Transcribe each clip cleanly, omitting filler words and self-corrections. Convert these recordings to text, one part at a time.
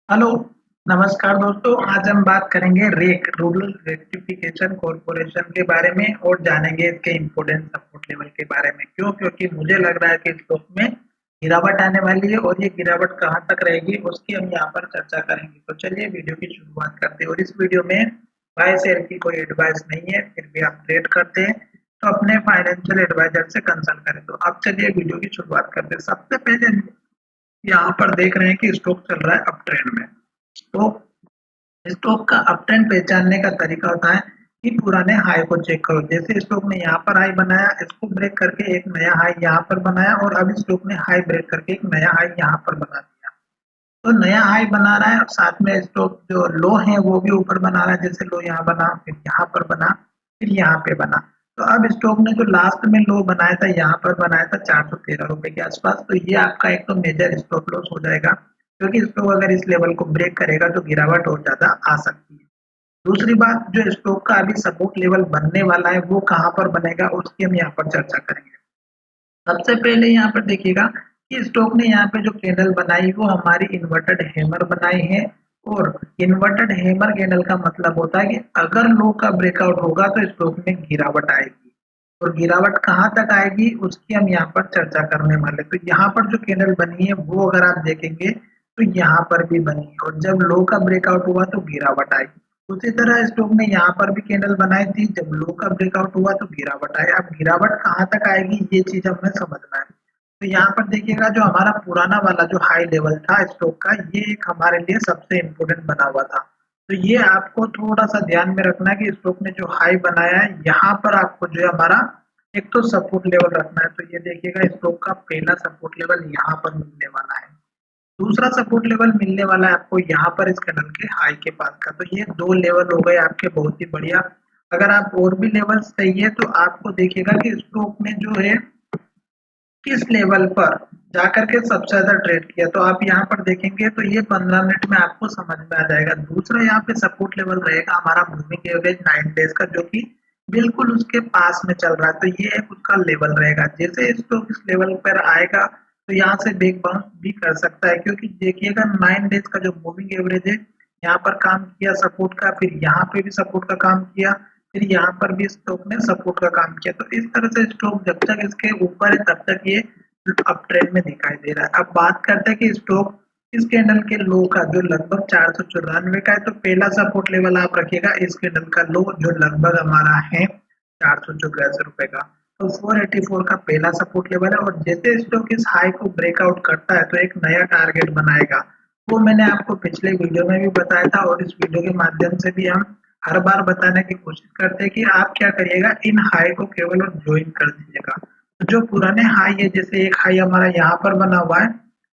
Hello, नमस्कार दोस्तों। आज हम बात करेंगे रेक रूरल रेक्टिफिकेशन कॉरपोरेशन के बारे में और जानेंगे इसके इम्पोर्टेंट सपोर्ट लेवल के बारे में। क्यों? क्योंकि मुझे लग रहा है कि स्टॉक में गिरावट आने वाली है और ये गिरावट कहाँ तक रहेगी उसकी हम यहाँ पर चर्चा करेंगे। तो चलिए वीडियो की शुरुआत करते हैं। और इस वीडियो में बाय शेयर की कोई एडवाइस नहीं है, फिर भी आप ट्रेड करते हैं तो अपने फाइनेंशियल एडवाइजर से कंसल्ट करें। तो अब चलिए वीडियो की शुरुआत करते हैं। सबसे पहले यहाँ पर देख रहे हैं कि स्टॉक चल रहा है अप ट्रेंड में। तो स्टॉक का अप ट्रेंड पहचानने का तरीका होता है कि पुराने हाई को चेक करो। जैसे स्टॉक ने यहाँ पर हाई बनाया, इसको ब्रेक करके एक नया हाई यहाँ पर बनाया और अब स्टॉक ने हाई ब्रेक करके एक नया हाई यहाँ पर बना दिया। तो नया हाई बना रहा है और साथ में स्टॉक जो लो है वो भी ऊपर बना रहा है। जैसे लो यहाँ बना, फिर यहाँ पर बना, फिर यहाँ पे बना। तो अब स्टॉक ने जो लास्ट में लो बनाया था यहाँ पर बनाया था 413 रुपए के आसपास। तो ये आपका एक तो मेजर स्टॉप लॉस हो जाएगा, क्योंकि स्टॉक अगर इस लेवल को ब्रेक करेगा तो गिरावट और ज्यादा आ सकती है। दूसरी बात, जो स्टॉक का अभी सपोर्ट लेवल बनने वाला है वो कहाँ पर बनेगा उसकी हम यहाँ पर चर्चा करेंगे। सबसे पहले यहाँ पर देखिएगा कि स्टॉक ने यहाँ पे जो कैंडल बनाई वो हमारी इन्वर्टेड हैमर बनाई है। और इन्वर्टेड हैमर कैंडल का मतलब होता है कि अगर लो का ब्रेकआउट होगा तो स्टॉक में गिरावट आएगी। और गिरावट कहाँ तक आएगी उसकी हम यहाँ पर चर्चा करने वाले। तो यहाँ पर जो कैंडल बनी है वो अगर आप देखेंगे तो यहाँ पर भी बनी है और जब लो का ब्रेकआउट हुआ तो गिरावट आई। उसी तरह स्टॉक ने यहाँ पर भी कैंडल बनाई थी, जब लो का ब्रेकआउट हुआ तो गिरावट आई। अब गिरावट कहाँ तक आएगी ये चीज हमें समझना है। तो यहाँ पर देखिएगा जो हमारा पुराना वाला जो हाई लेवल था स्टॉक का, ये एक हमारे लिए सबसे इम्पोर्टेंट बना हुआ था। तो ये आपको थोड़ा सा ध्यान में रखना है कि स्टॉक ने जो हाई बनाया है यहाँ पर आपको जो है हमारा एक तो सपोर्ट लेवल रखना है। तो ये देखिएगा स्टॉक का पहला सपोर्ट लेवल यहाँ पर मिलने वाला है। दूसरा सपोर्ट लेवल मिलने वाला है आपको यहाँ पर इस कैंडल के हाई के पास का। तो ये दो लेवल हो गए आपके बहुत ही बढ़िया। अगर आप और भी लेवल चाहिए तो आपको देखिएगा कि स्टॉक में जो है किस लेवल पर जाकर के सबसे ज्यादा ट्रेड किया। तो आप यहाँ पर देखेंगे तो ये 15 मिनट में आपको समझ में आ जाएगा। दूसरा यहाँ पे सपोर्ट लेवल रहेगा हमारा मूविंग एवरेज 9 डेज का, जो कि बिल्कुल उसके पास में चल रहा है। तो ये एक उसका लेवल रहेगा। जैसे स्टॉक इस लेवल पर आएगा तो यहाँ से बैक बाउंस भी कर सकता है, क्योंकि देखिएगा 9 डेज का जो मूविंग एवरेज है यहाँ पर काम किया सपोर्ट का, फिर यहाँ पे भी सपोर्ट का काम किया, फिर यहाँ पर भी स्टॉक ने सपोर्ट का काम किया। तो इस तरह से स्टॉक जब तक इसके ऊपर है तब तक ये अप ट्रेंड में दिखाई दे रहा है। अब बात करते हैं कि स्टॉक इस कैंडल के लो का जो लगभग 494 का है, तो पहला सपोर्ट लेवल आप रखिएगा इस कैंडल का लो जो लगभग हमारा है 484 रुपए का। तो 484 का पहला सपोर्ट लेवल है। और जैसे स्टॉक इस हाई को ब्रेकआउट करता है तो एक नया टारगेट बनाएगा। वो मैंने आपको पिछले वीडियो में भी बताया था और इस वीडियो के माध्यम से भी हम हर बार बताने की कोशिश करते हैं कि आप क्या करिएगा, इन हाई को केवल और ज्वाइन कर दीजिएगा। तो जो पुराने हाई है, जैसे एक हाई हमारा यहाँ पर बना हुआ है,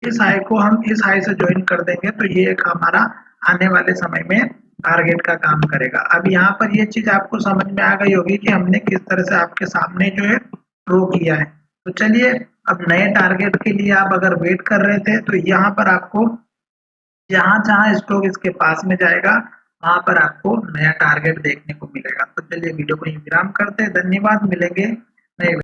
इस हाई को हम इस हाई से ज्वाइन कर देंगे तो ये एक हमारा आने वाले समय में टारगेट का काम करेगा। अब यहाँ पर ये चीज आपको समझ में आ गई होगी कि हमने किस तरह से आपके सामने जो है ड्रॉ किया है। तो चलिए, अब नए टारगेट के लिए आप अगर वेट कर रहे थे तो यहाँ पर आपको जहाँ जहाँ स्टॉक इसके पास में जाएगा वहां पर आपको नया टारगेट देखने को मिलेगा। तो चलिए वीडियो को यहीं विराम करते हैं। धन्यवाद, मिलेंगे नए